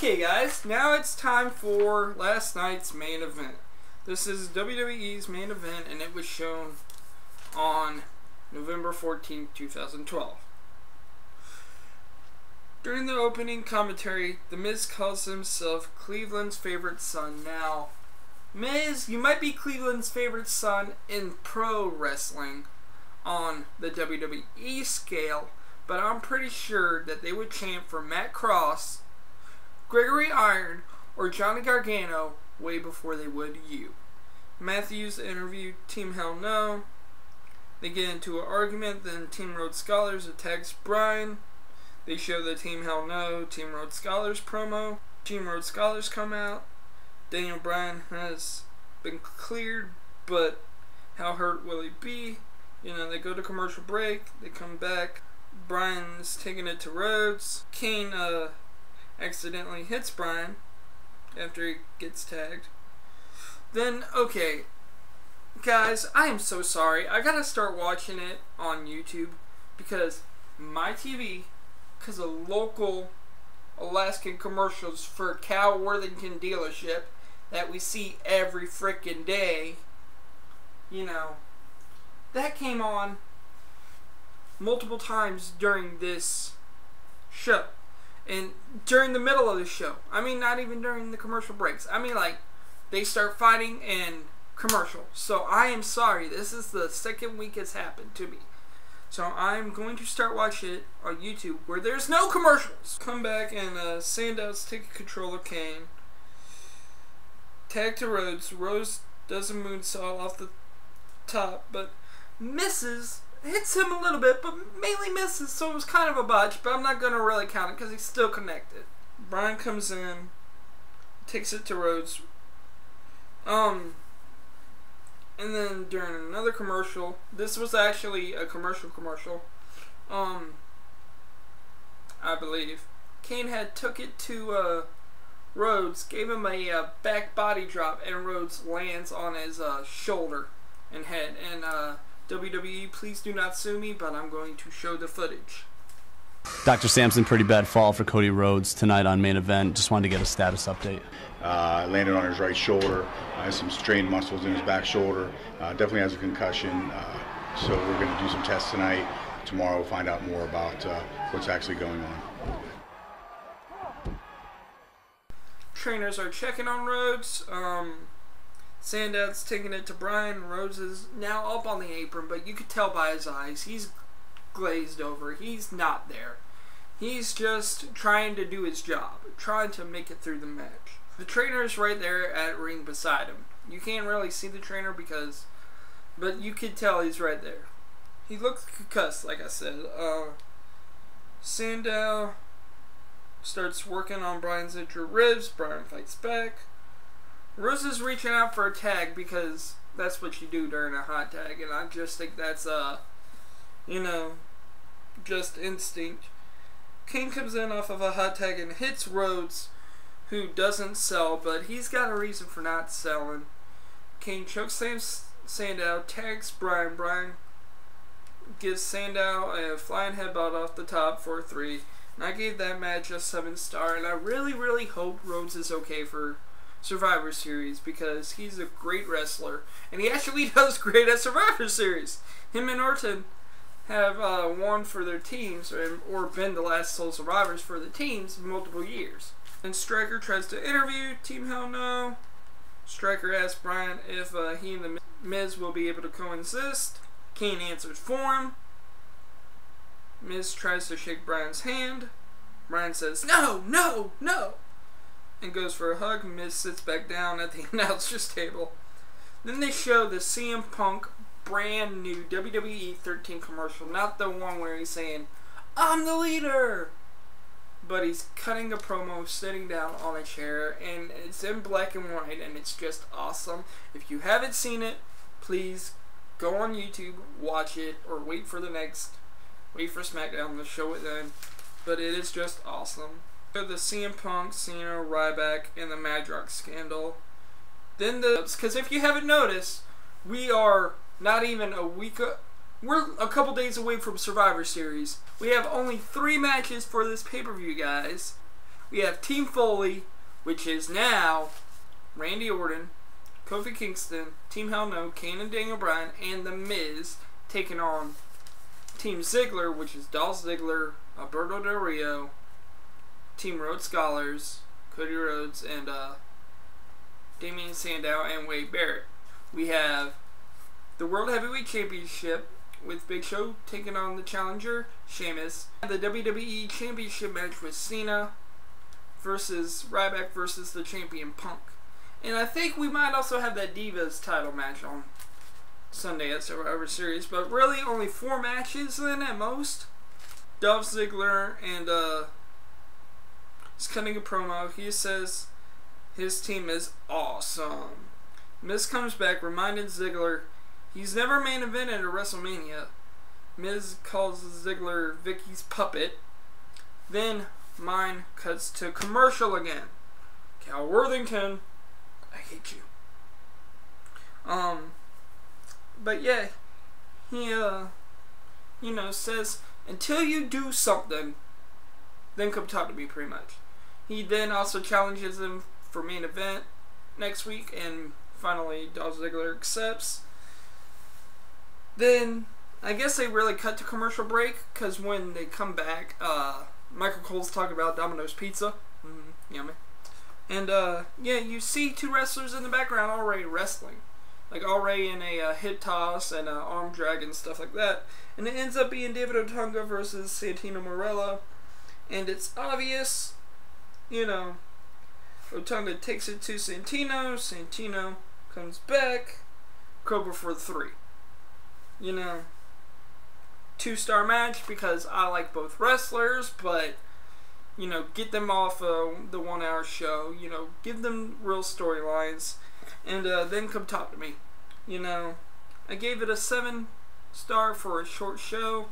Okay guys, now it's time for last night's main event. This is WWE's main event and it was shown on November 14th, 2012. During the opening commentary, The Miz calls himself Cleveland's favorite son. Now, Miz, you might be Cleveland's favorite son in pro wrestling on the WWE scale, but I'm pretty sure that they would chant for Matt Cross, Gregory Iron, or Johnny Gargano way before they would you. Matthews interviewed Team Hell No. They get into an argument, then Team Rhodes Scholars attacks Bryan. They show the Team Hell No, Team Rhodes Scholars promo. Team Rhodes Scholars come out. Daniel Bryan has been cleared, but how hurt will he be? You know, they go to commercial break, they come back. Bryan's taking it to Rhodes. Kane accidentally hits Bryan after he gets tagged. Then, okay, guys, I am so sorry. I gotta start watching it on YouTube because my TV, because of local Alaskan commercials for Cal Worthington dealership that we see every frickin' day, you know, that came on multiple times during this show. And during the middle of the show. I mean, not even during the commercial breaks. I mean, like, they start fighting in commercial. So, I am sorry. This is the second week it's happened to me. So, I'm going to start watching it on YouTube where there's no commercials. Come back and Sandow's taking control of Kane. Tag to Rhodes. Rhodes does a moonsault off the top, but misses. Hits him a little bit, but mainly misses, so it was kind of a botch, but I'm not going to really count it because he's still connected. Bryan comes in, takes it to Rhodes. And then during another commercial, this was actually a commercial, I believe, Kane had took it to Rhodes, gave him a back body drop, and Rhodes lands on his shoulder and head, and WWE, please do not sue me, but I'm going to show the footage. Dr. Sampson, pretty bad fall for Cody Rhodes tonight on main event. Just wanted to get a status update. Landed on his right shoulder, has some strained muscles in his back shoulder, definitely has a concussion, so we're going to do some tests tonight. Tomorrow we'll find out more about what's actually going on. Trainers are checking on Rhodes. Sandow's taking it to Bryan. Rhodes is now up on the apron, but you could tell by his eyes, he's glazed over. He's not there. He's just trying to do his job, trying to make it through the match. The trainer's right there at ring beside him. You can't really see the trainer but you could tell he's right there. He looks concussed, like I said. Sandow starts working on Bryan's injured ribs. Bryan fights back. Rose is reaching out for a tag because that's what you do during a hot tag, and I just think that's, you know, just instinct. Kane comes in off of a hot tag and hits Rhodes, who doesn't sell, but he's got a reason for not selling. Kane chokes Sandow, tags Bryan. Bryan gives Sandow a flying headbutt off the top for 3. And I gave that match a 7-star, and I really, really hope Rhodes is okay for Survivor Series because he's a great wrestler and he actually does great at Survivor Series. Him and Orton have won for their teams or been the last sole survivors for the teams in multiple years. And Striker tries to interview Team Hell No. Striker asks Bryan if he and the Miz will be able to coexist. Kane answers for him. Miz tries to shake Bryan's hand. Bryan says no, no, no, and goes for a hug. Miz sits back down at the announcer's table. Then they show the CM Punk brand new WWE 13 commercial. Not the one where he's saying, "I'm the leader," but he's cutting a promo sitting down on a chair, and it's in black and white, and it's just awesome. If you haven't seen it, please go on YouTube, watch it, or wait for SmackDown to show it then. But it is just awesome. The CM Punk, Cena, Ryback, and the Madrox scandal. Then because if you haven't noticed, we are not even a week, we're a couple days away from Survivor Series. We have only 3 matches for this pay-per-view, guys. we have Team Foley, which is now Randy Orton, Kofi Kingston, Team Hell No, Kane and Daniel Bryan, and The Miz taking on Team Ziggler, which is Dolph Ziggler, Alberto Del Rio, Team Rhodes Scholars, Cody Rhodes, and Damian Sandow and Wade Barrett. We have the World Heavyweight Championship with Big Show taking on the challenger, Sheamus. The WWE Championship match with Cena versus Ryback versus the champion Punk. And I think we might also have that Divas title match on Sunday at Survivor Series. But really only 4 matches then at most. Dolph Ziggler and is cutting a promo. He says his team is awesome. Miz comes back reminding Ziggler he's never main evented at WrestleMania. Miz calls Ziggler Vicky's puppet. Then mine cuts to commercial again. Cal Worthington, I hate you. But yeah, he says until you do something, then come talk to me, pretty much. He then also challenges him for main event next week, and finally Dolph Ziggler accepts. Then I guess they really cut to commercial break, because when they come back, Michael Cole's talking about Domino's Pizza. Yummy. And yeah, you see 2 wrestlers in the background already wrestling. Like already in a hip toss and arm drag and stuff like that. And it ends up being David Otunga versus Santino Marella. And it's obvious, Otunga takes it to Santino. Santino comes back. Cobra for 3. 2-star match because I like both wrestlers, but get them off the 1-hour show. Give them real storylines, and then come talk to me. I gave it a 7-star for a short show.